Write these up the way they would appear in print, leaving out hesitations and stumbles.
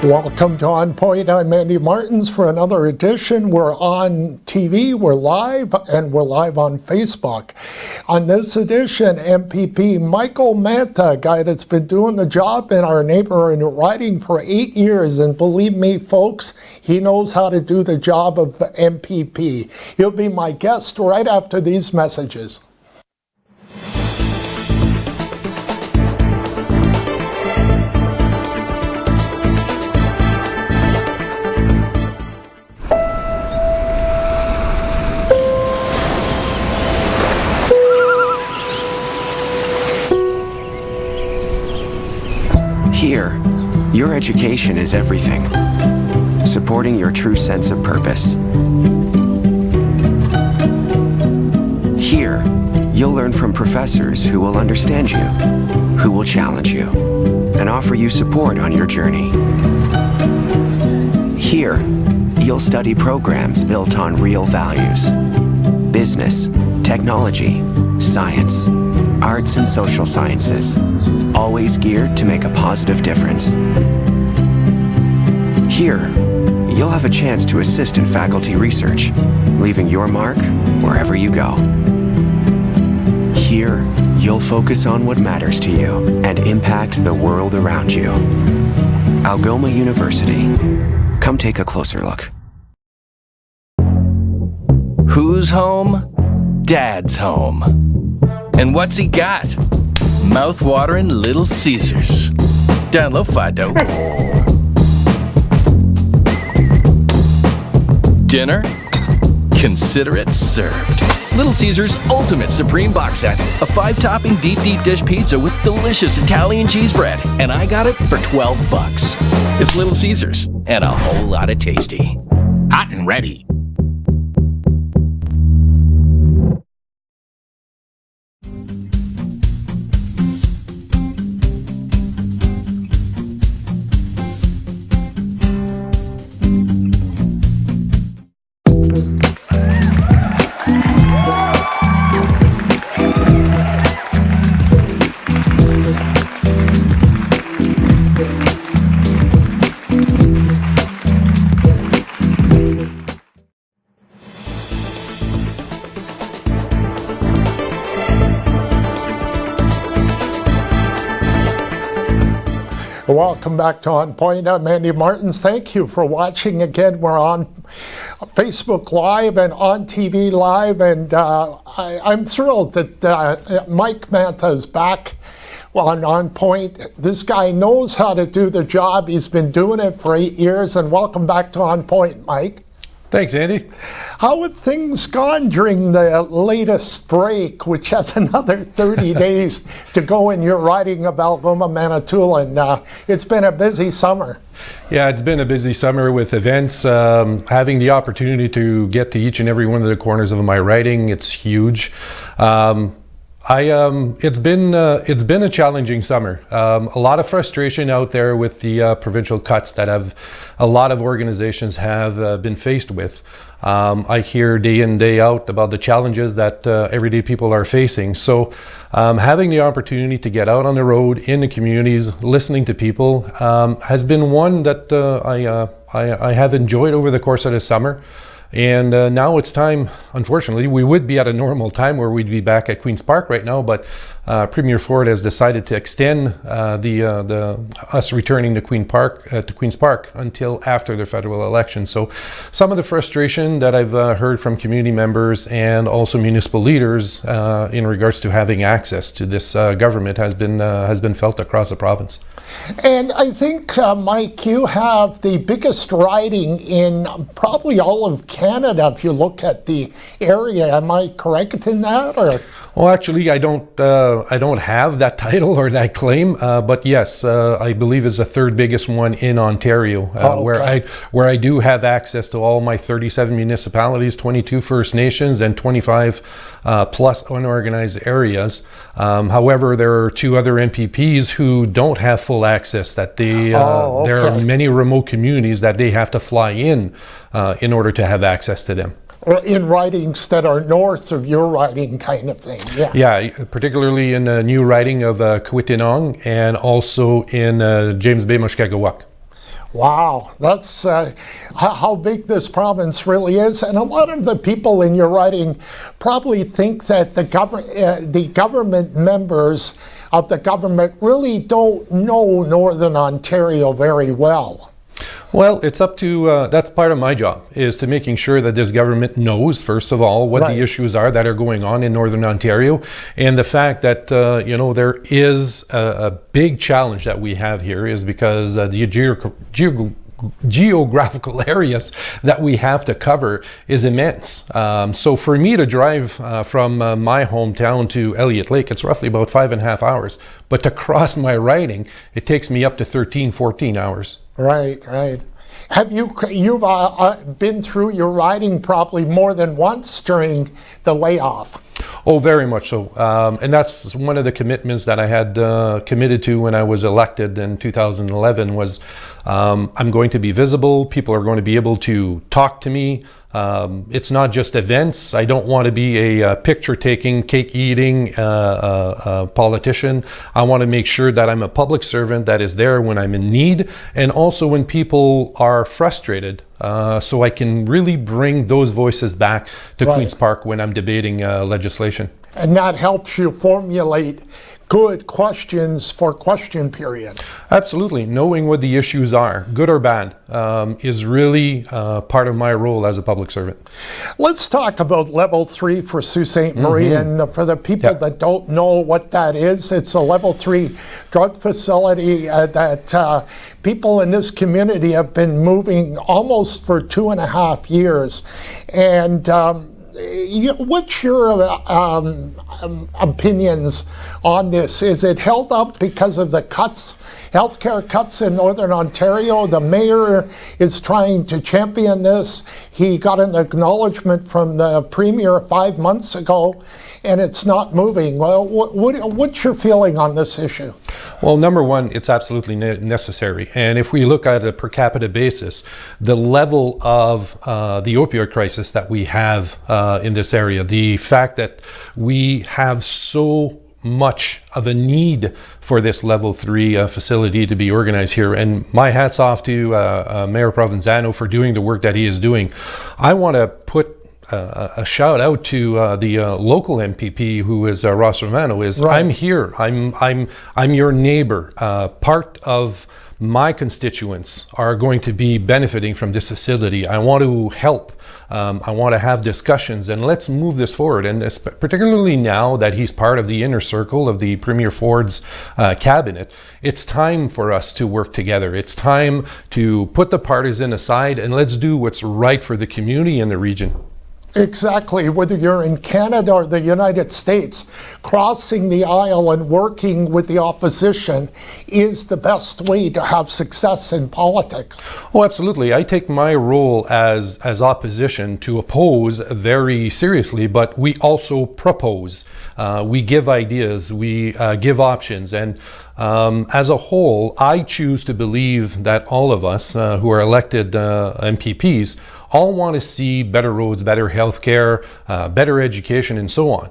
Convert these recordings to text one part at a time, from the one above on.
Welcome to ONNPoint. I'm Andy Martins for another edition. We're on TV, we're live, and we're live on Facebook. On this edition, MPP Michael Mantha, a guy that's been doing the job in our neighborhood riding for 8 years, and believe me, folks, he knows how to do the job of the MPP. He'll be my guest right after these messages. Here, your education is everything, supporting your true sense of purpose. Here, you'll learn from professors who will understand you, who will challenge you, and offer you support on your journey. Here, you'll study programs built on real values: business, technology, science, arts and social sciences, always geared to make a positive difference. Here, you'll have a chance to assist in faculty research, leaving your mark wherever you go. Here, you'll focus on what matters to you and impact the world around you. Algoma University. Come take a closer look. Who's home? Dad's home. And what's he got? Mouth-watering Little Caesars. Download Fido. Dinner? Consider it served. Little Caesars Ultimate Supreme Box Set. A 5-topping deep dish pizza with delicious Italian cheese bread. And I got it for $12. It's Little Caesars and a whole lot of tasty. Hot and ready. Welcome back to ONNPoint. I'm Andy Martins. Thank you for watching again. We're on Facebook Live and on TV Live, and I'm thrilled that Mike Mantha is back on ONNPoint. This guy knows how to do the job. He's been doing it for 8 years, and welcome back to ONNPoint, Mike. Thanks, Andy. How have things gone during the latest break, which has another 30 days to go in your riding of Algoma, Manitoulin? It's been a busy summer. Yeah, it's been a busy summer with events. Having the opportunity to get to each and every one of the corners of my riding, it's huge. It's been a challenging summer. A lot of frustration out there with the provincial cuts that a lot of organizations have been faced with. I hear day in, day out about the challenges that everyday people are facing. So having the opportunity to get out on the road, in the communities, listening to people has been one that I have enjoyed over the course of the summer. And now it's time, unfortunately, we would be at a normal time where we'd be back at Queen's Park right now, but Premier Ford has decided to extend us returning to Queen's Park until after the federal election. So some of the frustration that I've heard from community members and also municipal leaders in regards to having access to this government has been felt across the province. And I think, Mike, you have the biggest riding in probably all of Canada if you look at the area. Am I correct in that? Or? Well, actually, I don't have that title or that claim, but yes, I believe it's the third biggest one in Ontario, okay. where I do have access to all my 37 municipalities, 22 First Nations, and 25 plus unorganized areas. However, there are 2 other MPPs who don't have full access. That they okay. There are many remote communities that they have to fly in order to have access to them. Or in ridings that are north of your riding, kind of thing. Yeah. Yeah, particularly in the new riding of Kwitinong and also in James Bay, Mushkegowuk. Wow, that's how big this province really is. And a lot of the people in your writing probably think that the government members of the government really don't know Northern Ontario very well. Well, it's up to, that's part of my job, is to making sure that this government knows, first of all, what the issues are that are going on in Northern Ontario, and the fact that, there is a big challenge that we have here is because the geographical areas that we have to cover is immense. So for me to drive from my hometown to Elliott Lake, it's roughly about 5.5 hours. But to cross my riding, it takes me up to 13, 14 hours. Right. Have you've been through your riding probably more than once during the layoff? Oh, very much so. And that's one of the commitments that I had committed to when I was elected in 2011 was I'm going to be visible. People are going to be able to talk to me. It's not just events. I don't want to be a picture-taking, cake-eating politician. I want to make sure that I'm a public servant that is there when I'm in need, and also when people are frustrated, so I can really bring those voices back to Queen's Park when I'm debating legislation. And that helps you formulate good questions for question period. Absolutely. Knowing what the issues are, good or bad, is really part of my role as a public servant. Let's talk about Level 3 for Sault Ste. Marie. And for the people that don't know what that is, it's a Level 3 drug facility that people in this community have been moving almost for 2.5 years. And what's your opinions on this? Is it held up because of the healthcare cuts in Northern Ontario? The mayor is trying to champion this. He got an acknowledgement from the premier 5 months ago, and it's not moving. Well, what's your feeling on this issue? Well, number one, it's absolutely necessary. And if we look at a per capita basis, the level of the opioid crisis that we have in this area, the fact that we have so much of a need for this Level 3 facility to be organized here. And my hat's off to Mayor Provenzano for doing the work that he is doing. I want to put a shout out to the local MPP, who is Ross Romano. I'm here. I'm your neighbor. Part of my constituents are going to be benefiting from this facility. I want to help. I want to have discussions, and let's move this forward. And particularly now that he's part of the inner circle of the Premier Ford's cabinet, it's time for us to work together. It's time to put the partisan aside and let's do what's right for the community and the region. Exactly. Whether you're in Canada or the United States, crossing the aisle and working with the opposition is the best way to have success in politics. Oh, absolutely. I take my role as opposition to oppose very seriously, but we also propose. We give ideas, we give options, and as a whole, I choose to believe that all of us who are elected MPPs all want to see better roads, better healthcare, better education, and so on.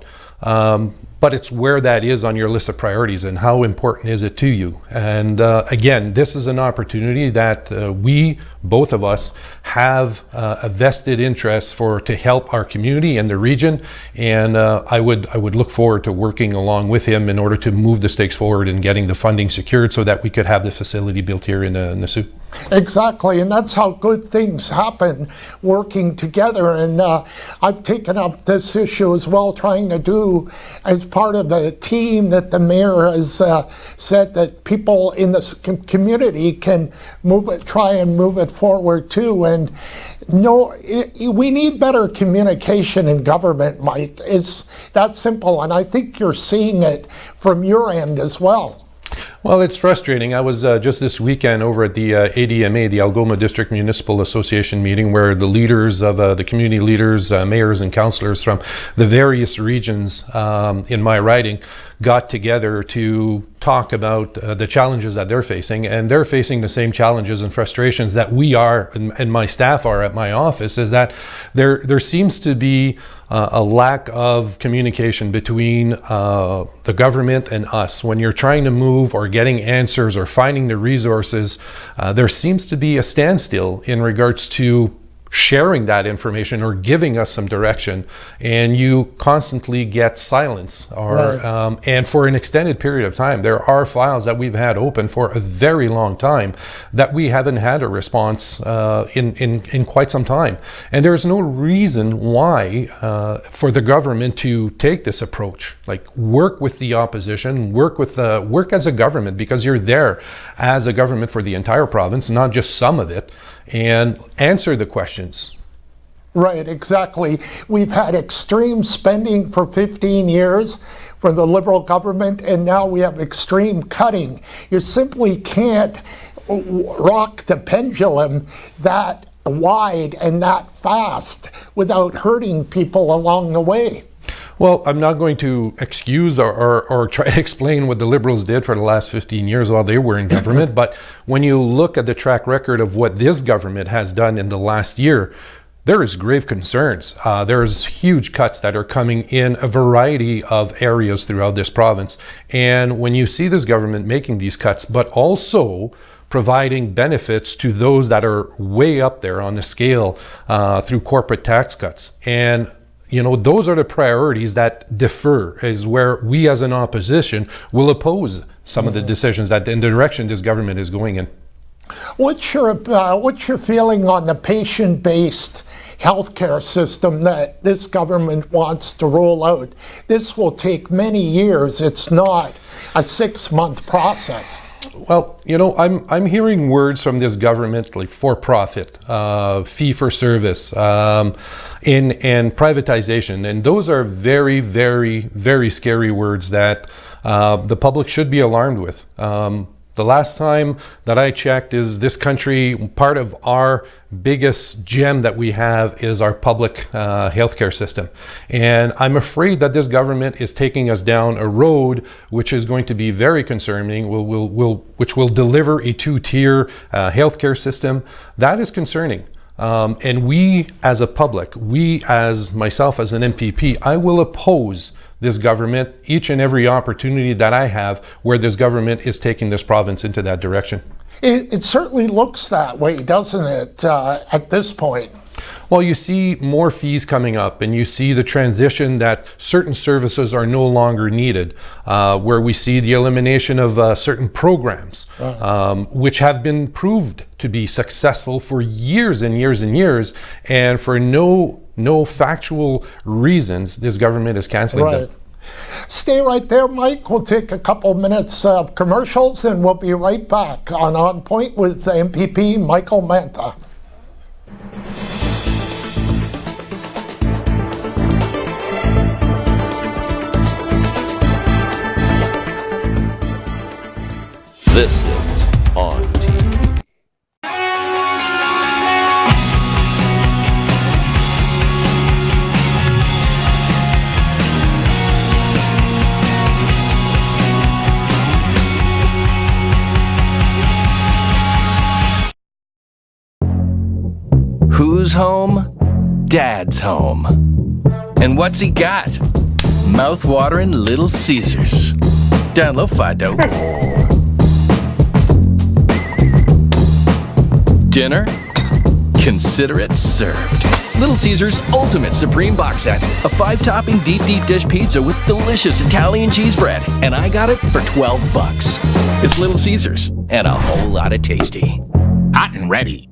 But it's where that is on your list of priorities and how important is it to you. And again, this is an opportunity that we, both of us, have a vested interest to help our community and the region. And I would look forward to working along with him in order to move the stakes forward and getting the funding secured so that we could have the facility built here in the Sault. Exactly, and that's how good things happen, working together. And I've taken up this issue as well, trying to do as part of the team that the mayor has said that people in the community can try and move it forward too. And we need better communication in government, Mike. It's that simple, and I think you're seeing it from your end as well. Well, it's frustrating. I was just this weekend over at the ADMA, the Algoma District Municipal Association meeting, where the leaders of the community leaders, mayors and councillors from the various regions in my riding got together to talk about the challenges that they're facing, and they're facing the same challenges and frustrations that we are and my staff are at my office, is that there seems to be a lack of communication between the government and us. When you're trying to move or getting answers or finding the resources, there seems to be a standstill in regards to sharing that information or giving us some direction, and you constantly get silence and for an extended period of time. There are files that we've had open for a very long time that we haven't had a response in quite some time, and there's no reason why for the government to take this approach, like work with the opposition, work as a government, because you're there as a government for the entire province, not just some of it, and answer the questions. Right, exactly. We've had extreme spending for 15 years from the Liberal government, and now we have extreme cutting. You simply can't rock the pendulum that wide and that fast without hurting people along the way. Well, I'm not going to excuse or try to explain what the Liberals did for the last 15 years while they were in government, but when you look at the track record of what this government has done in the last year, there is grave concerns. There's huge cuts that are coming in a variety of areas throughout this province. And when you see this government making these cuts, but also providing benefits to those that are way up there on the scale through corporate tax cuts, and those are the priorities that differ, is where we as an opposition will oppose some of the decisions that in the direction this government is going in. What's your feeling on the patient-based healthcare system that this government wants to roll out? This will take many years. It's not a 6-month process. Well, I'm hearing words from this government like for-profit, fee-for-service, and privatization, and those are very, very, very scary words that the public should be alarmed with. The last time that I checked, is this country, part of our biggest gem that we have is our public healthcare system. And I'm afraid that this government is taking us down a road which is going to be very concerning, which will deliver a 2-tier healthcare system. That is concerning. And we as a public, we as myself as an MPP, I will oppose this government each and every opportunity that I have where this government is taking this province into that direction. It certainly looks that way, doesn't it, at this point? Well, you see more fees coming up, and you see the transition that certain services are no longer needed, where we see the elimination of certain programs, which have been proved to be successful for years and years and years, and for no factual reasons, this government is canceling them. Stay right there, Mike. We'll take a couple minutes of commercials, and we'll be right back on ONNPoint with MPP Michael Mantha. This is On TV. Who's home? Dad's home. And what's he got? Mouth-watering Little Caesars. Download Fido. Dinner? Consider it served. Little Caesars Ultimate Supreme Box Set. A 5-topping deep dish pizza with delicious Italian cheese bread. And I got it for $12. It's Little Caesars and a whole lot of tasty. Hot and ready.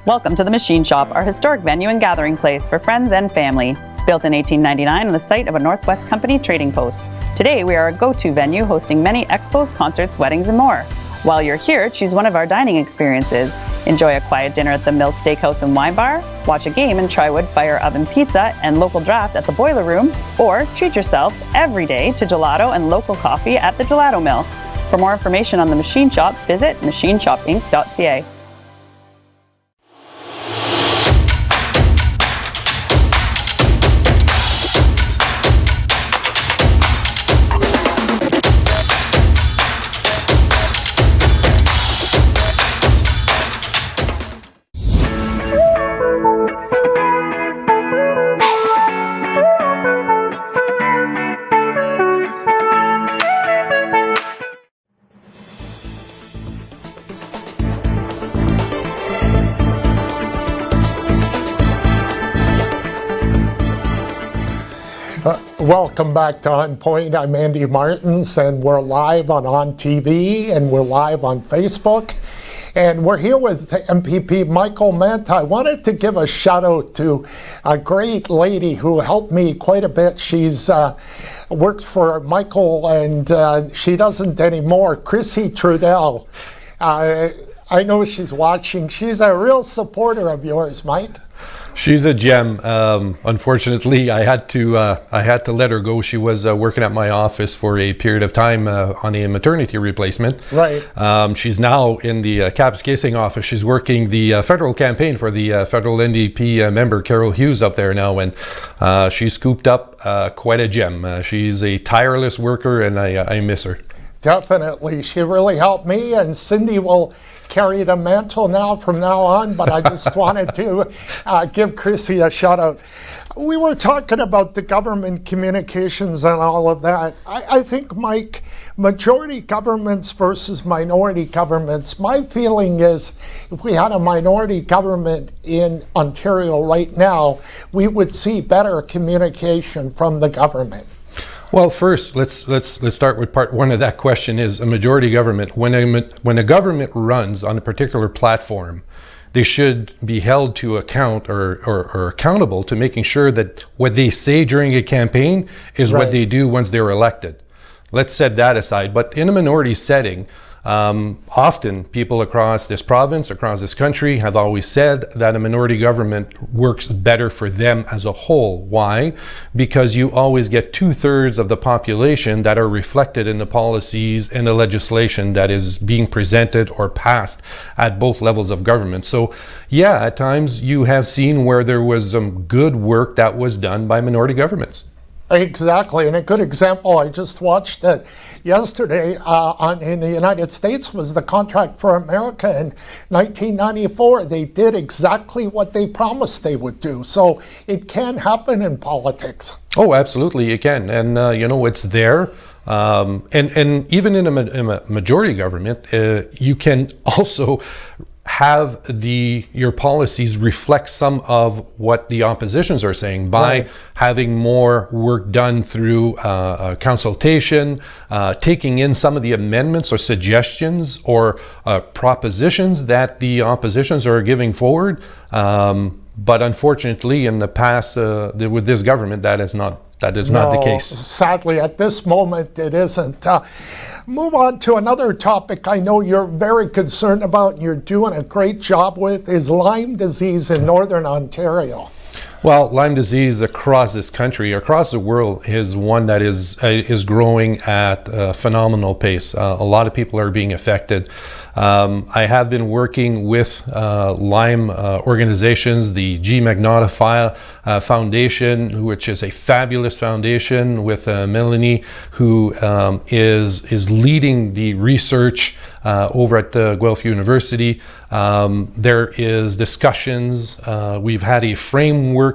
Welcome to the Machine Shop, our historic venue and gathering place for friends and family. Built in 1899 on the site of a Northwest Company trading post. Today we are a go-to venue hosting many expos, concerts, weddings, and more. While you're here, choose one of our dining experiences. Enjoy a quiet dinner at the Mill Steakhouse and Wine Bar, watch a game and try wood fire oven pizza and local draft at the Boiler Room, or treat yourself every day to gelato and local coffee at the Gelato Mill. For more information on the Machine Shop, visit machineshopinc.ca. Welcome back to ONNPoint. I'm Andy Martins, and we're live on TV, and we're live on Facebook. And we're here with MPP Michael Mantha. I wanted to give a shout out to a great lady who helped me quite a bit. She's worked for Michael, and she doesn't anymore, Chrissy Trudell. I know she's watching. She's a real supporter of yours, Mike. She's a gem. Unfortunately, I had to let her go. She was working at my office for a period of time on a maternity replacement. Right. She's now in the Kapuskasing office. She's working the federal campaign for the federal NDP member Carol Hughes up there now, and she scooped up quite a gem. She's a tireless worker, and I miss her. Definitely. She really helped me, and Cindy will carry the mantle now from now on, but I just wanted to give Chrissy a shout out. We were talking about the government communications and all of that. I think, Mike, majority governments versus minority governments, my feeling is if we had a minority government in Ontario right now, we would see better communication from the government. Well, first, let's start with part one of that question is a majority government. When a government runs on a particular platform, they should be held to account or accountable to making sure that what they say during a campaign is Right. what they do once they're elected. Let's set that aside. But in a minority setting, often people across this province, across this country have always said that a minority government works better for them as a whole. Why? Because you always get 2/3 of the population that are reflected in the policies and the legislation that is being presented or passed at both levels of government. So yeah, at times you have seen where there was some good work that was done by minority governments. Exactly, and a good example, I just watched it yesterday in the United States, was the Contract for America in 1994. They did exactly what they promised they would do. So it can happen in politics. Oh, absolutely, it can. And, it's there. And even in a majority government, you can also have your policies reflect some of what the oppositions are saying by Right. having more work done through consultation, taking in some of the amendments or suggestions or propositions that the oppositions are giving forward. But unfortunately, in the past, with this government, that is not the case. Sadly, at this moment, it isn't. Move on to another topic I know you're very concerned about and you're doing a great job with is Lyme disease in Northern Ontario. Well, Lyme disease across this country, across the world, is one that is growing at a phenomenal pace. A lot of people are being affected. I have been working with Lyme organizations, the G. Magnotta Foundation, which is a fabulous foundation with Melanie, who is leading the research over at Guelph University. There is discussions. We've had a framework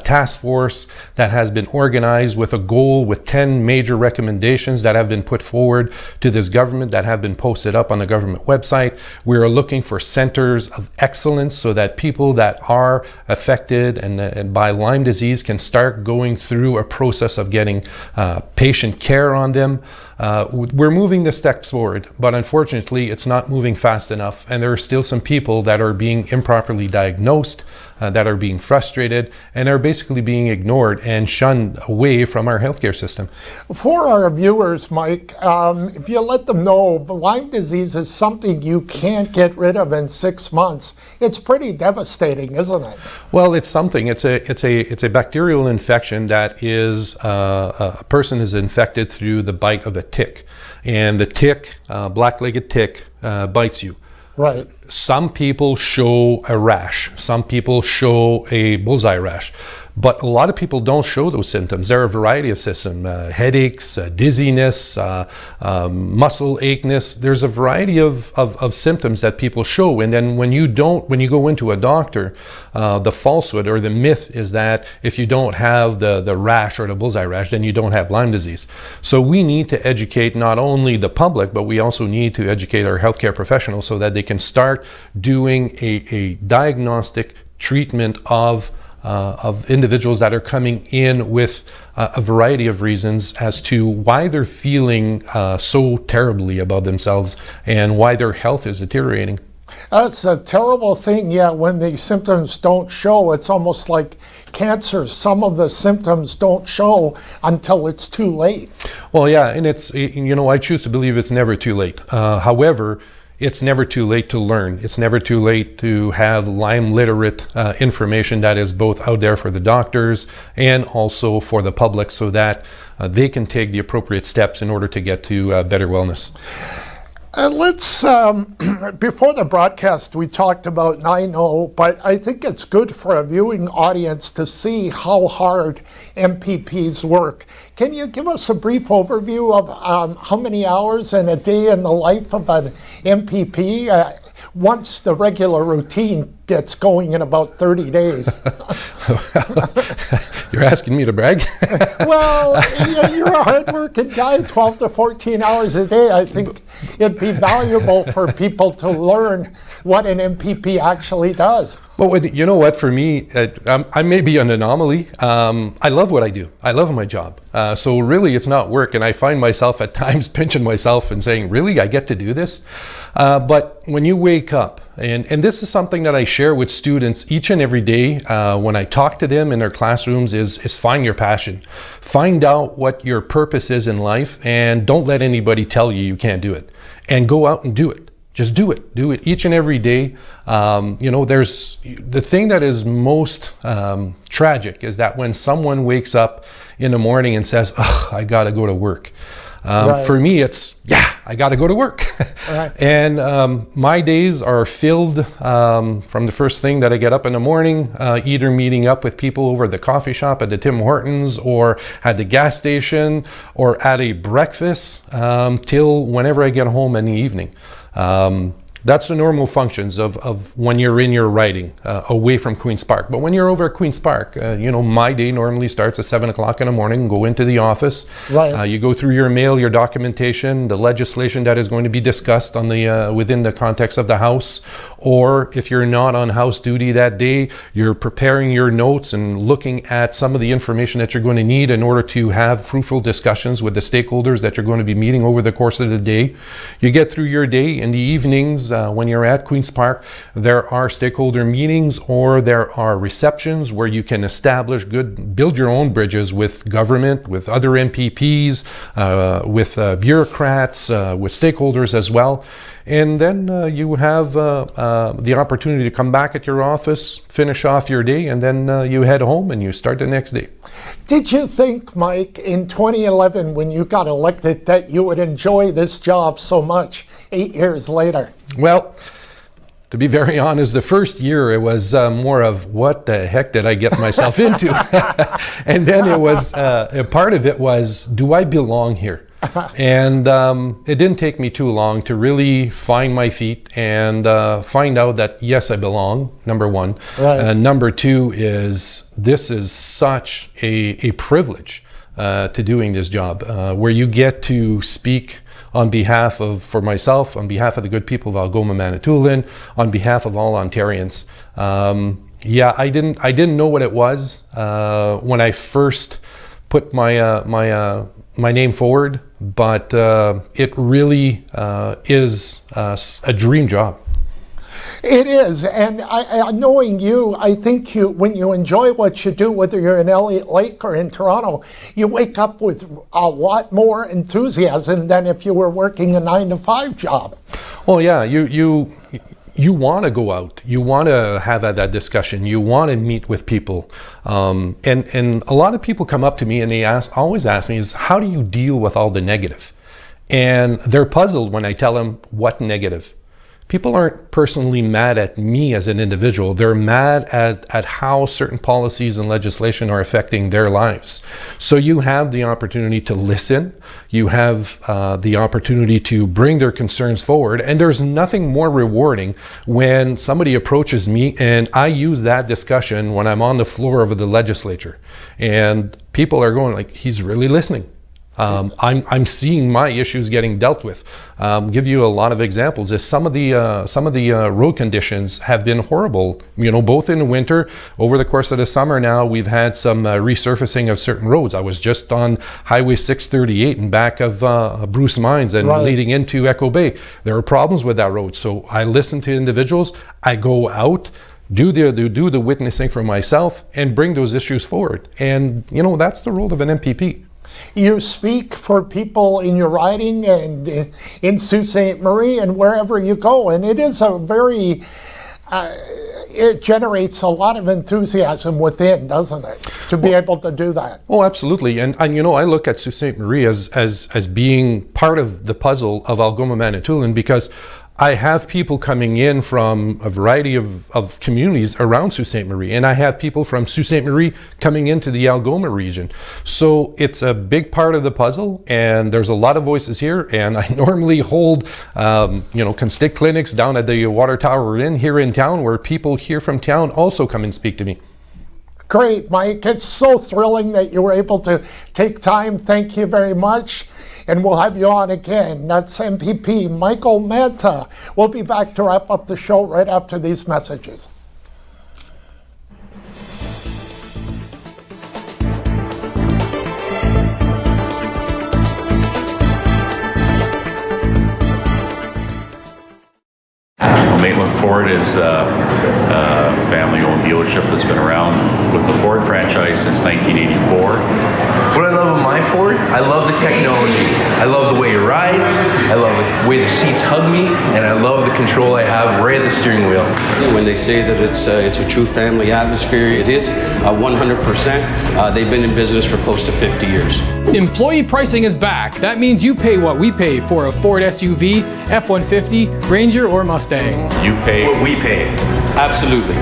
task force that has been organized with a goal with 10 major recommendations that have been put forward to this government that have been posted up on the government website. We are looking for centers of excellence so that people that are affected and by Lyme disease can start going through a process of getting patient care on them. We're moving the steps forward, but unfortunately it's not moving fast enough, and there are still some people that are being improperly diagnosed. that are being frustrated and are basically being ignored and shunned away from our healthcare system. For our viewers, Mike, if you let them know, Lyme disease is something you can't get rid of in 6 months. It's pretty devastating, isn't it? Well, it's something. It's a bacterial infection that is a person is infected through the bite of a tick, and the tick, black-legged tick, bites you. Right. Some people show a rash. Some people show a bullseye rash. But a lot of people don't show those symptoms. There are a variety of symptoms, headaches, dizziness, muscle aches. There's a variety of symptoms that people show. And then when you go into a doctor, the falsehood or the myth is that if you don't have the rash or the bullseye rash, then you don't have Lyme disease. So we need to educate not only the public, but we also need to educate our healthcare professionals so that they can start doing a diagnostic treatment of individuals that are coming in with a variety of reasons as to why they're feeling so terribly about themselves and why their health is deteriorating. That's a terrible thing, yeah, when the symptoms don't show. It's almost like cancer. Some of the symptoms don't show until it's too late. Well, yeah, and it's, I choose to believe it's never too late. However, it's never too late to learn. It's never too late to have Lyme literate information that is both out there for the doctors and also for the public so that they can take the appropriate steps in order to get to better wellness. Let's, before the broadcast, we talked about 9-0, but I think it's good for a viewing audience to see how hard MPPs work. Can you give us a brief overview of how many hours in a day in the life of an MPP once the regular routine gets going in about 30 days? You're asking me to brag? Well, you're a hard-working guy, 12 to 14 hours a day. I think it'd be valuable for people to learn what an MPP actually does. Well, you know what, for me, I may be an anomaly. I love what I do. I love my job. So really, it's not work. And I find myself at times pinching myself and saying, really, I get to do this? But when you wake up, and this is something that I share with students each and every day when I talk to them in their classrooms is find your passion. Find out what your purpose is in life and don't let anybody tell you can't do it. And go out and do it. Just do it. Do it each and every day. There's the thing that is most tragic is that when someone wakes up in the morning and says, "Oh, I got to go to work." Right. For me, it's, I got to go to work. Right. And my days are filled from the first thing that I get up in the morning, either meeting up with people over at the coffee shop at the Tim Hortons or at the gas station or at a breakfast till whenever I get home in the evening. That's the normal functions of when you're in your writing away from Queen's Park. But when you're over at Queen's Park, my day normally starts at 7 o'clock in the morning, go into the office. Right. You go through your mail, your documentation, the legislation that is going to be discussed on the within the context of the House. Or if you're not on House duty that day, you're preparing your notes and looking at some of the information that you're going to need in order to have fruitful discussions with the stakeholders that you're going to be meeting over the course of the day. You get through your day. In the evenings, when you're at Queen's Park, there are stakeholder meetings or there are receptions where you can build your own bridges with government, with other MPPs, with bureaucrats, with stakeholders as well. And then you have the opportunity to come back at your office, finish off your day, and then you head home and you start the next day. Did you think, Mike, in 2011 when you got elected that you would enjoy this job so much 8 years later? Well, to be very honest, the first year it was more of what the heck did I get myself into? And then it was, a part of it was, do I belong here? And it didn't take me too long to really find my feet and find out that, yes, I belong, number one. Right. Number two is this is such a privilege to doing this job where you get to speak on behalf of, for myself, on behalf of the good people of Algoma Manitoulin, on behalf of all Ontarians. I didn't know what it was when I first put my name forward, but it really is a dream job. It is, and knowing you, I think when you enjoy what you do, whether you're in Elliott Lake or in Toronto, you wake up with a lot more enthusiasm than if you were working a 9-to-5 job. Well, yeah, you want to go out, you want to have that discussion, you want to meet with people, and a lot of people come up to me and they always ask me is, how do you deal with all the negative? And they're puzzled when I tell them what negative. People aren't personally mad at me as an individual. They're mad at how certain policies and legislation are affecting their lives. So you have the opportunity to listen. You have the opportunity to bring their concerns forward. And there's nothing more rewarding when somebody approaches me and I use that discussion when I'm on the floor of the legislature. And people are going like, he's really listening. I'm seeing my issues getting dealt with. Give you a lot of examples. Is some of the road conditions have been horrible. You know, both in the winter, over the course of the summer. Now we've had some resurfacing of certain roads. I was just on Highway 638 in back of Bruce Mines and leading into Echo Bay. There are problems with that road. So I listen to individuals. I go out. Do the witnessing for myself and bring those issues forward. And you know, that's the role of an MPP. You speak for people in your riding and in Sault Ste. Marie and wherever you go, and it is a very, it generates a lot of enthusiasm within, doesn't it, to be able to do that? Oh, absolutely. And you know, I look at Sault Ste. Marie as being part of the puzzle of Algoma Manitoulin, because I have people coming in from a variety of communities around Sault Ste. Marie, and I have people from Sault Ste. Marie coming into the Algoma region. So it's a big part of the puzzle, and there's a lot of voices here, and I normally hold you know, constick clinics down at the Water Tower Inn here in town, where people here from town also come and speak to me. Great, Mike. It's so thrilling that you were able to take time. Thank you very much. And we'll have you on again. That's MPP Michael Mantha. We'll be back to wrap up the show right after these messages. Maitland Ford is a family-owned dealership that's been around with the Ford franchise since 1984. What I love of my Ford, I love the technology. I love the way it rides, I love the way the seats hug me, and I love the control I have right at the steering wheel. When they say that it's a true family atmosphere, it is 100%. They've been in business for close to 50 years. Employee pricing is back. That means you pay what we pay for a Ford SUV, F-150, Ranger, or Mustang. You pay what we pay. Absolutely.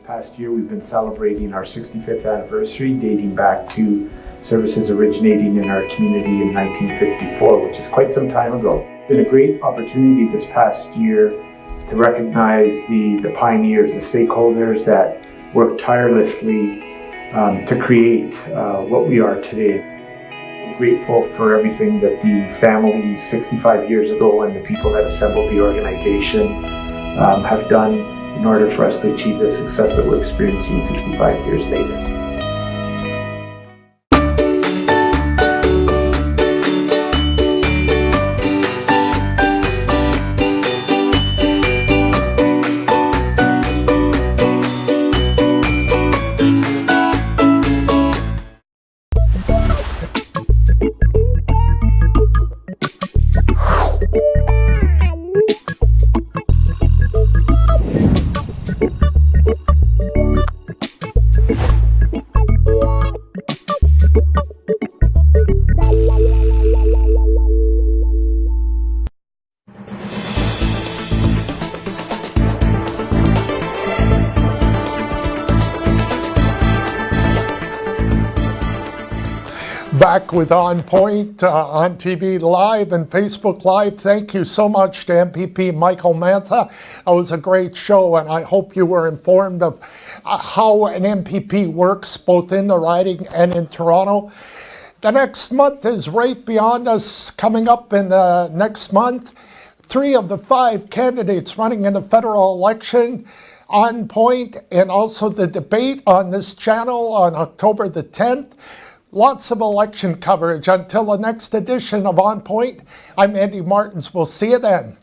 Last year we've been celebrating our 65th anniversary, dating back to services originating in our community in 1954, which is quite some time ago. It's been a great opportunity this past year to recognize the pioneers, the stakeholders that worked tirelessly to create what we are today. I'm grateful for everything that the families 65 years ago and the people that assembled the organization have done in order for us to achieve the success that we're experiencing 65 years later. Back with ONNPoint on TV Live and Facebook Live. Thank you so much to MPP Michael Mantha. It was a great show, and I hope you were informed of how an MPP works both in the riding and in Toronto. The next month is right beyond us, coming up in the next month. 3 of the 5 candidates running in the federal election, ONNPoint, and also the debate on this channel on October the 10th. Lots of election coverage. Until the next edition of ONNPoint, I'm Andy Martins. We'll see you then.